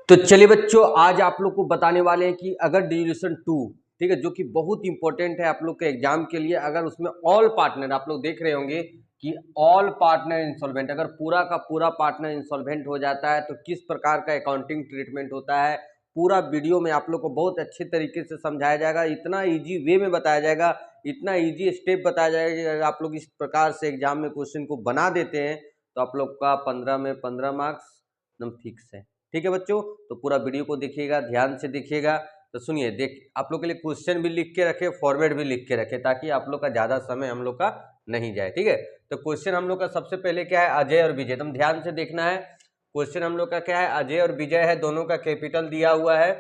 तो चलिए बच्चों, आज आप लोग को बताने वाले हैं कि अगर डिविजन 2, ठीक है, जो कि बहुत इंपॉर्टेंट है आप लोग के एग्जाम के लिए, अगर उसमें ऑल पार्टनर आप लोग देख रहे होंगे कि ऑल पार्टनर इंसॉल्वेंट, अगर पूरा का पूरा पार्टनर इंसॉल्वेंट हो जाता है तो किस प्रकार का अकाउंटिंग ट्रीटमेंट होता है, पूरा वीडियो में आप लोग को बहुत अच्छे तरीके से समझाया जाएगा। इतना ईजी वे में बताया जाएगा, इतना ईजी स्टेप बताया जाएगा कि अगर आप लोग इस प्रकार से एग्जाम में क्वेश्चन को बना देते हैं तो आप लोग का 15 में 15 मार्क्स एकदम फिक्स है। ठीक है बच्चों, तो पूरा वीडियो को देखिएगा, ध्यान से देखिएगा। तो सुनिए, देख आप लोग के लिए क्वेश्चन भी लिख के रखे, फॉर्मेट भी लिख के रखे, ताकि आप लोग का ज्यादा समय हम लोग का नहीं जाए। ठीक है, तो क्वेश्चन हम लोग का सबसे पहले क्या है, अजय और विजय, तुम ध्यान से देखना है। क्वेश्चन हम लोग का क्या है, अजय और विजय है, दोनों का कैपिटल दिया हुआ है।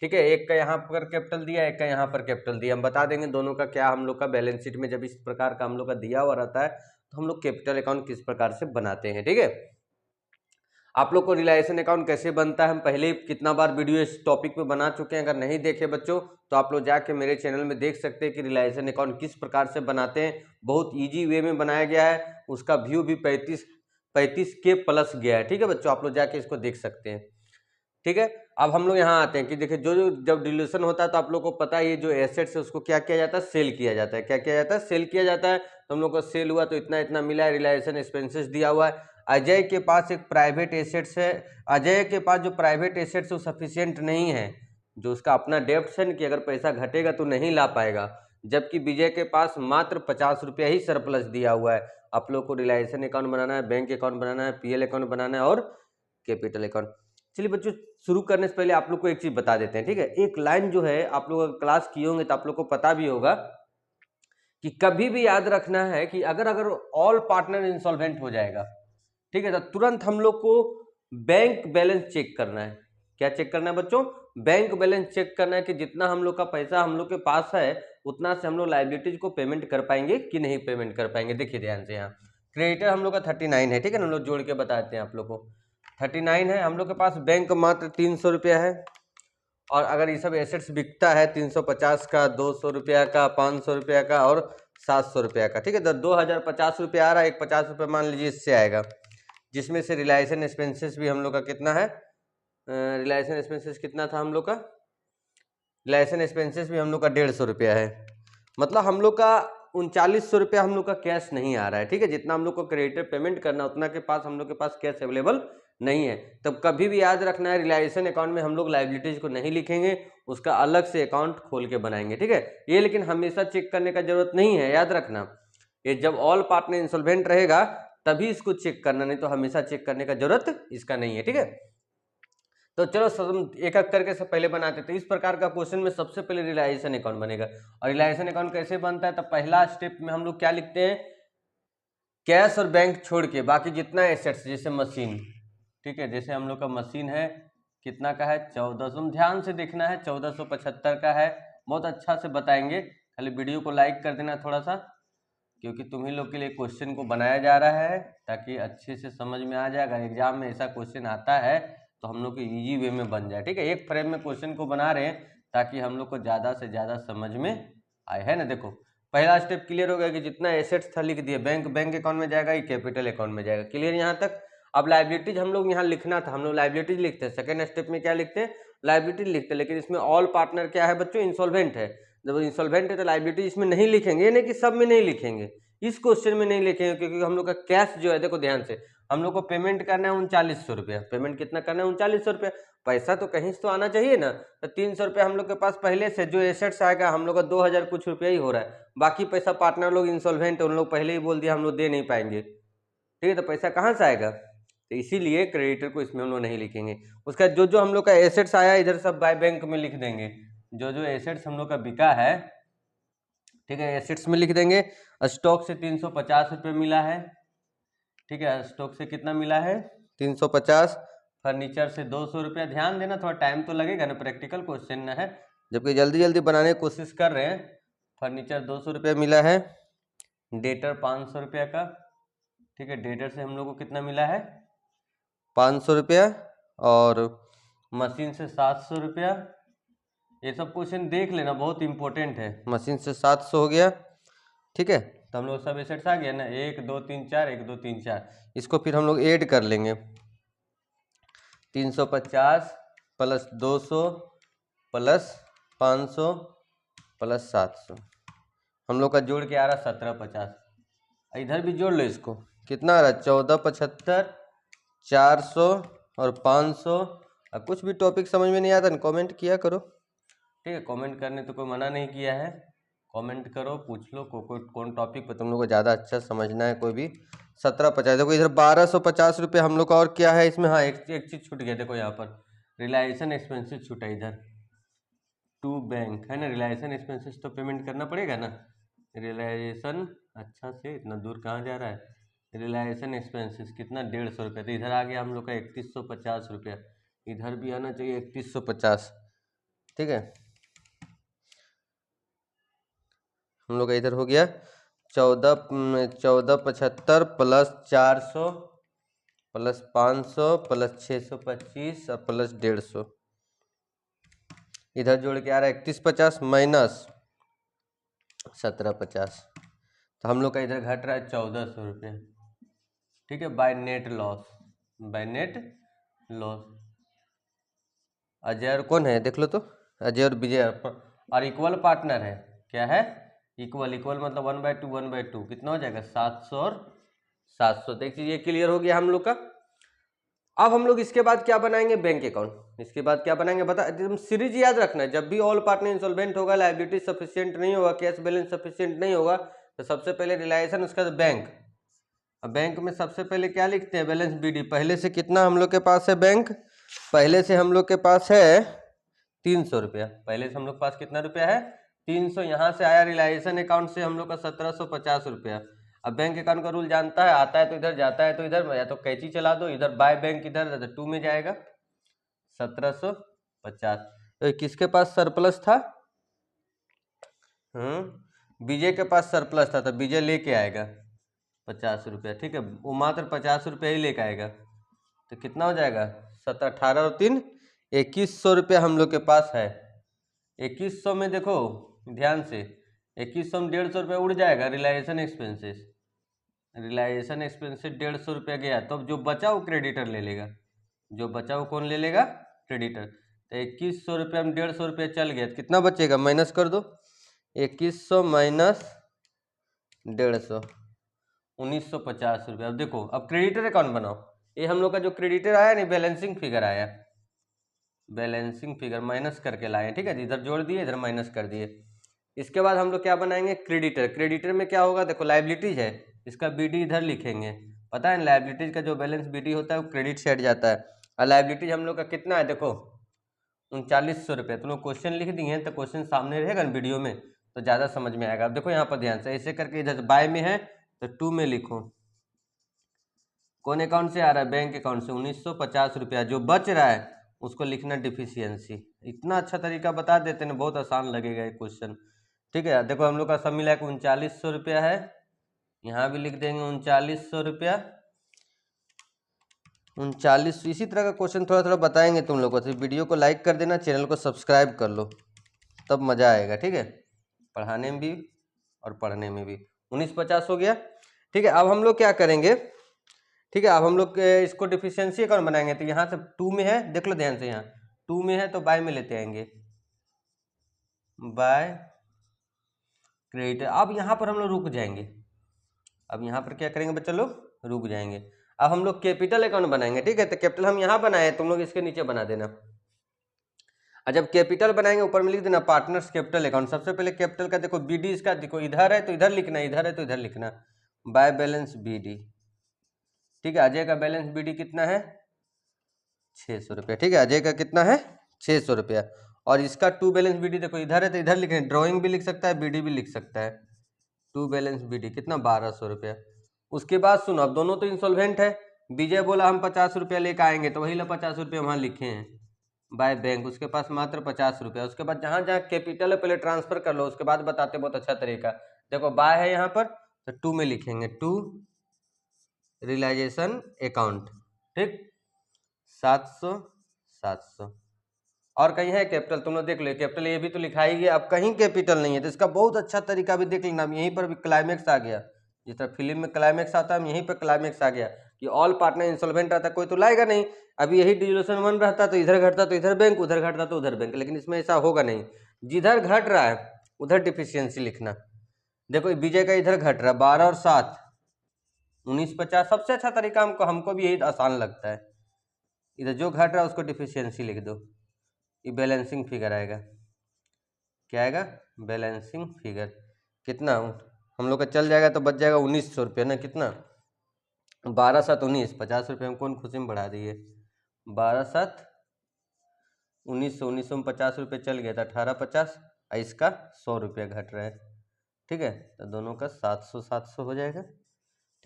ठीक है, एक का यहाँ पर कैपिटल दिया, एक का यहाँ पर कैपिटल दिया। हम बता देंगे दोनों का क्या हम लोग का बैलेंस शीट में जब इस प्रकार का हम लोग का दिया हुआ रहता है तो हम लोग कैपिटल अकाउंट किस प्रकार से बनाते हैं। ठीक है, आप लोग को रिलायसन अकाउंट कैसे बनता है हम पहले ही कितना बार वीडियो इस टॉपिक पे बना चुके हैं। अगर नहीं देखे बच्चों तो आप लोग जाके मेरे चैनल में देख सकते हैं कि रिलायसन अकाउंट किस प्रकार से बनाते हैं। बहुत इजी वे में बनाया गया है, उसका व्यू भी 35 के प्लस गया है। ठीक है बच्चों, आप लोग जाके इसको देख सकते हैं। ठीक है, अब हम लोग यहाँ आते हैं कि देखिए जो जब डिल्यूशन होता है तो आप लोग को पता है ये जो एसेट्स है उसको क्या किया जाता है, सेल किया जाता है। क्या किया जाता है, सेल किया जाता है। तो हम लोग को सेल हुआ तो इतना इतना मिला है, रिलायसन एक्सपेंसेस दिया हुआ है। अजय के पास एक प्राइवेट एसेट्स है, अजय के पास जो प्राइवेट एसेट्स है वो सफिशियंट नहीं है, जो उसका अपना डेप्ट है कि अगर पैसा घटेगा तो नहीं ला पाएगा, जबकि विजय के पास मात्र 50 रुपया ही सरप्लस दिया हुआ है। आप लोग को रिलायसन अकाउंट बनाना है, बैंक अकाउंट बनाना है, पीएल अकाउंट बनाना है और कैपिटल अकाउंट। चलिए बच्चों, शुरू करने से पहले आप लोग को एक चीज बता देते हैं। ठीक है, एक लाइन जो है आप लोग क्लास किए होंगे तो आप लोग को पता भी होगा कि कभी भी याद रखना है कि अगर अगर ऑल पार्टनर इंसॉल्वेंट हो जाएगा, ठीक है, तो तुरंत हम लोग को बैंक बैलेंस चेक करना है। क्या चेक करना है बच्चों, बैंक बैलेंस चेक करना है कि जितना हम लोग का पैसा हम लोग के पास है उतना से हम लोग लाइबिलिटीज को पेमेंट कर पाएंगे कि नहीं पेमेंट कर पाएंगे। देखिए ध्यान से, यहाँ क्रेडिटर हम लोग का 39 है। ठीक है ना, हम लोग जोड़ के बताते हैं आप लोग को। 39 है हम लोग के पास, बैंक मात्र 300 रुपया है, और अगर ये सब एसेट्स बिकता है 350 का, 200 रुपया का, 500 रुपया का और 700 रुपया का। ठीक है, तो 2050 रुपया आ रहा है, एक 50 रुपया मान लीजिए इससे आएगा, जिसमें से रिलायसन एक्सपेंसेस भी हम लोग का कितना है, रिलायसन एक्सपेंसेस कितना था हम लोग का, रिलायसन एक्सपेंसेस भी हम लोग का 150 रुपया है। मतलब हम लोग का 3900 रुपया हम लोग का कैश नहीं आ रहा है। ठीक है, जितना हम लोग को क्रेडिटर पेमेंट करना उतना के पास हम लोग के पास कैश अवेलेबल नहीं है। तब कभी भी याद रखना है, रिलायसन अकाउंट में हम लोग लाइबिलिटीज को नहीं लिखेंगे, उसका अलग से अकाउंट खोल के बनाएंगे। ठीक है, ये लेकिन हमेशा चेक करने का जरूरत नहीं है, याद रखना। ये जब ऑल पार्टनर इंसॉल्वेंट रहेगा तभी इसको चेक करना, नहीं तो हमेशा चेक करने का जरूरत इसका नहीं है। ठीक है, तो चलो हम एक एक करके सब पहले बनाते थे। इस प्रकार का क्वेश्चन में सबसे पहले रिलायसन अकाउंट बनेगा, और रिलायसन अकाउंट कैसे बनता है, तो पहला स्टेप में हम लोग क्या लिखते हैं, कैश और बैंक छोड़ के बाकी जितना एसेट्स, जैसे मशीन, ठीक है, जैसे हम लोग का मशीन है कितना का है, 1400, ध्यान से देखना है, 1475 का है। बहुत अच्छा से बताएंगे, खाली वीडियो को लाइक कर देना थोड़ा सा, क्योंकि तुम ही लोग के लिए क्वेश्चन को बनाया जा रहा है ताकि अच्छे से समझ में आ जाएगा। एग्जाम में ऐसा क्वेश्चन आता है तो हम लोग को इजी वे में बन जाए। ठीक है, एक फ्रेम में क्वेश्चन को बना रहे हैं ताकि हम लोग को ज़्यादा से ज़्यादा समझ में आए, है ना। देखो पहला स्टेप क्लियर हो गया कि जितना एसेट्स था लिख दिए, बैंक अकाउंट में जाएगा, ये कैपिटल अकाउंट में जाएगा। क्लियर यहाँ तक। अब लाइबिलिटीज हम लोग यहाँ लिखना था, हम लोग लाइबिलिटीज लिखते हैं। सेकेंड स्टेप में क्या लिखते हैं, लाइबिलिटी लिखते हैं, लेकिन इसमें ऑल पार्टनर क्या है बच्चों, इंसॉल्वेंट है। जब इंसॉल्वेंट है तो लाइबिलिटी इसमें नहीं लिखेंगे, नहीं कि सब में नहीं लिखेंगे, इस क्वेश्चन में नहीं लिखेंगे, क्योंकि हम लोग का कैश जो है, देखो ध्यान से, हम लोग को पेमेंट करना है 3900 रुपया। पेमेंट कितना करना है, 3900 रुपया। पैसा तो कहीं से तो आना चाहिए ना, तो 300 रुपया हम लोग के पास पहले से जो एसेट्स आएगा, हम लोग का 2000 कुछ रुपया ही हो रहा है। बाकी पैसा पार्टनर लोग इंसॉल्वेंट है, उन लोग पहले ही बोल दिया हम लोग दे नहीं पाएंगे। ठीक है, तो पैसा कहाँ से आएगा, तो इसीलिए क्रेडिटर को इसमें हम लोग नहीं लिखेंगे। उसका जो जो हम लोग का एसेट्स आया इधर सब बाय बैंक में लिख देंगे, जो जो एसेट्स हम लोग का बिका है, ठीक है, एसेट्स में लिख देंगे। स्टॉक से 350 रुपये मिला है, ठीक है, स्टॉक से कितना मिला है 350, फर्नीचर से 200 रुपया। ध्यान देना, थोड़ा टाइम तो लगेगा ना, प्रैक्टिकल क्वेश्चन है, जबकि जल्दी जल्दी बनाने की कोशिश कर रहे हैं। फर्नीचर 200 रुपया मिला है, डेटर 500 रुपया का, ठीक है, डेटर से हम लोग को कितना मिला है 500 रुपया, और मशीन से 700 रुपया। ये सब क्वेश्चन देख लेना, बहुत इंपॉर्टेंट है। मशीन से 700 हो गया, ठीक है, तो हम लोग सब एसेट्स आ गया ना, 1 2 3 4, 1 2 3 4। इसको फिर हम लोग ऐड कर लेंगे, 350 प्लस 200 प्लस 500 प्लस 700, हम लोग का जोड़ के आ रहा 1750। इधर भी जोड़ लो इसको, कितना आ रहा है 1475, 400 और 500। अब कुछ भी टॉपिक समझ में नहीं आता ना कमेंट किया करो, ठीक है। कमेंट करने तो कोई मना नहीं किया है, कमेंट करो, पूछ लो कौन टॉपिक पर तुम लोग को ज़्यादा अच्छा समझना है। कोई भी 1750, देखो इधर 1250 रुपये हम लोग का। और क्या है इसमें, हाँ एक चीज़ छूट गया, देखो यहाँ पर रिलायंस एक्सपेंसेस छूटा इधर, टू बैंक है ना। रिलायंस एक्सपेंसेस तो पेमेंट करना पड़ेगा ना, रिलायंस, अच्छा से इतना दूर कहाँ जा रहा है, रिलायंस एक्सपेंसेस कितना 150 रुपये, तो इधर आ गया हम लोग का 3150 रुपया, इधर भी आना चाहिए 3150, ठीक है। हम लोग का इधर हो गया 1475 प्लस 400 प्लस 500 प्लस 625 और प्लस 150, इधर जोड़ के आ रहा है 3150 माइनस 1750, तो हम लोग का इधर घट रहा है 1400 रुपये, ठीक है। By net loss, by net loss. Ajay और कौन है देख लो तो, अजय और विजय और इक्वल पार्टनर है, क्या है इक्वल, इक्वल मतलब 1/2 1/2, कितना हो जाएगा 700 और 700। देखिए ये क्लियर हो गया हम लोग का। अब हम लोग इसके बाद क्या बनाएंगे, बैंक अकाउंट। इसके बाद क्या बनाएंगे बता, एकदम सीरीज याद रखना है। जब भी ऑल पार्टनर इंसॉल्वेंट होगा, लायबिलिटी सफिशिएंट नहीं होगा, कैश बैलेंस सफिशिएंट नहीं होगा, तो सबसे पहले रिलायंस, उसका बैंक। अब बैंक में सबसे पहले क्या लिखते हैं, बैलेंस बीडी। पहले से कितना हम लोग के पास है बैंक, पहले से हम लोग के पास है 300 रुपया, पहले से हम लोग के पास कितना रुपया है 300। यहाँ से आया रिलायंस अकाउंट से हम लोग का 1750 रुपया। अब बैंक अकाउंट का रूल जानता है, आता है तो इधर, जाता है तो इधर, या तो कैची चला दो, इधर बाय बैंक इधर 2 में जाएगा 1750। तो किसके पास सरप्लस था, विजय के पास सरप्लस था, तो विजय लेके आएगा 50 रुपया, ठीक है। वो मात्र 50 रुपया ही लेके आएगा, तो कितना हो जाएगा 18 और 3 2100 रुपया हम लोग के पास है। 2100 में देखो ध्यान से, 2100 में 150 रुपया उड़ जाएगा रिलायंस एक्सपेंसेस, रिलायंस एक्सपेंसेस 150 रुपया गया, तो जो बचा वो क्रेडिटर ले लेगा, जो बचा वो कौन ले लेगा, क्रेडिटर। तो 2100 रुपया में 150 रुपया चल गया, तो कितना बचेगा, माइनस कर दो, 2100 माइनस 150, 1950 रुपया। अब देखो, अब क्रेडिटर अकाउंट बनाओ। ये हम लोग का जो क्रेडिटर आया नहीं, बैलेंसिंग फिगर आया, बैलेंसिंग फिगर माइनस करके लाए, ठीक है। इधर जोड़ दिए, इधर माइनस कर दिए। इसके बाद हम लोग क्या बनाएंगे, क्रेडिटर। क्रेडिटर में क्या होगा, देखो लाइबिलिटीज है, इसका बीडी इधर लिखेंगे। पता है लाइबिलिटीज का जो बैलेंस बीडी होता है वो क्रेडिट से हट जाता है। और लाइबिलिटीज हम लोग का कितना है, देखो 3900 रुपये। तुम लोग क्वेश्चन लिख दिए हैं तो क्वेश्चन सामने रहेगा ना वीडियो में, तो ज़्यादा समझ में आएगा। अब देखो यहाँ पर ध्यान से, ऐसे करके इधर बाय में है तो 2 में लिखो। कौन अकाउंट से आ रहा है, बैंक अकाउंट से 1950 रुपया। जो बच रहा है उसको लिखना डिफिशियंसी। इतना अच्छा तरीका बता देते हैं, बहुत आसान लगेगा ये क्वेश्चन, ठीक है। देखो हम लोग का सब मिला के 3900 रुपया है, यहाँ भी लिख देंगे 3900 रुपया, 39। इसी तरह का क्वेश्चन थोड़ा थोड़ा बताएंगे तुम लोग को, तो वीडियो को लाइक कर देना, चैनल को सब्सक्राइब कर लो, तब मज़ा आएगा, ठीक है। पढ़ाने में भी और पढ़ने में भी। 1950 हो गया, ठीक है। अब हम लोग क्या करेंगे, ठीक है, अब हम लोग इसको डिफिशियंसी अकाउंट बनाएंगे। तो यहाँ से 2 में है, देख लो ध्यान से, यहाँ 2 में है तो बाय में लेते आएंगे, बाय क्रेडिट। अब यहाँ पर हम लोग रुक जाएंगे, अब यहाँ पर क्या करेंगे बच्चा लोग, रुक जाएंगे। अब हम लोग कैपिटल अकाउंट बनाएंगे, ठीक है। तो कैपिटल हम यहाँ बनाए, तुम लोग इसके नीचे बना देना। और जब कैपिटल बनाएंगे ऊपर में लिख देना पार्टनर्स कैपिटल अकाउंट। सबसे पहले कैपिटल का देखो बीडी, इसका देखो इधर है तो इधर लिखना, इधर है तो इधर लिखना, बाय बैलेंस बीडी, ठीक है। अजय का बैलेंस बीडी कितना है 600 रुपया, ठीक है। अजय का कितना है 600 रुपया। और इसका 2 बैलेंस बीडी देखो इधर है तो इधर लिखना, ड्राइंग भी लिख सकता है, बीडी भी लिख सकता है। 2 बैलेंस बीडी कितना 1200 रुपया। उसके बाद सुनो, अब दोनों तो इंसॉल्वेंट है। विजय बोला हम 50 रुपया लेकर आएंगे, तो वही ला 50 रुपया वहाँ लिखे हैं बाय बैंक, उसके पास मात्र 50 रुपया। उसके बाद जहाँ जहाँ कैपिटल है पहले ट्रांसफर कर लो, उसके बाद बताते बहुत अच्छा तरीका। देखो बाय है यहाँ पर तो 2 में लिखेंगे, 2 रियलाइजेशन अकाउंट, ठीक 700 700। और कहीं है कैपिटल, तुम लोग देख लो, कैपिटल ये भी तो लिखा ही गया। अब कहीं कैपिटल नहीं है तो इसका बहुत अच्छा तरीका भी देख लेना। यहीं पर भी क्लाइमेक्स आ गया, जिस तरह फिल्म में क्लाइमेक्स आता है, यहीं पर क्लाइमेक्स आ गया कि ऑल पार्टनर इंसॉल्वेंट रहता, कोई तो लाएगा नहीं। अभी यही डिसोल्यूशन 1 रहता तो इधर घटता तो इधर बैंक, उधर घटता तो उधर बैंक, लेकिन इसमें ऐसा होगा नहीं। जिधर घट रहा है उधर डिफिशियंसी लिखना। देखो विजय का इधर घट रहा है 12 और 7 1950, सबसे अच्छा तरीका हमको भी यही आसान लगता है। इधर जो घट रहा है उसको डिफिशियंसी लिख दो, ये बैलेंसिंग फिगर आएगा। क्या आएगा? Balancing figure. कितना हम लोग का चल जाएगा तो बच जाएगा 1900 रुपये ना। कितना? 12 7 19, 50 रुपये हम कौन खुशी में बढ़ा दिए। 12 7 1900, 1900 में 50 रुपये चल गया था, 18 50, इसका 100 रुपया घट रहा है। ठीक है, तो दोनों का 700 700 हो जाएगा।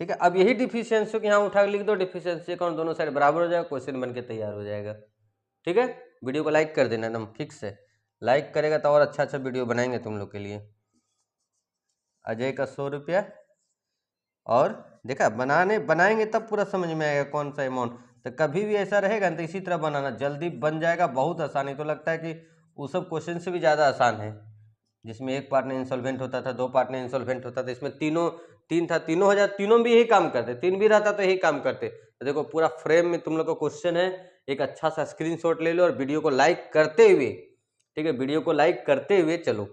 ठीक है, अब यही डिफिशियंसी को यहाँ उठा के लिख दो, डिफिशियंसी अकाउंट दोनों साइड बराबर हो जाएगा, क्वेश्चन बन के तैयार हो जाएगा। ठीक है, वीडियो को लाइक कर देना एकदम फिक्स है, लाइक करेगा तो और अच्छा अच्छा वीडियो बनाएंगे तुम लोग के लिए। अजय का 100 रुपया, और देखा बनाएंगे तब पूरा समझ में आएगा कौन सा अमाउंट। तो कभी भी ऐसा रहेगा तो इसी तरह बनाना, जल्दी बन जाएगा, बहुत आसानी। तो लगता है कि वो सब क्वेश्चन से भी ज़्यादा आसान है, जिसमें एक पार्टनर इंसॉल्वेंट होता था, 2 पार्टनर इंसॉल्वेंट होता था, इसमें तीन था, तीनों हजार, तीनों भी यही काम करते, 3 भी रहता तो यही काम करते। तो देखो पूरा फ्रेम में तुम लोग का क्वेश्चन है, एक अच्छा सा स्क्रीनशॉट ले लो और वीडियो को लाइक करते हुए, ठीक है, वीडियो को लाइक करते हुए चलो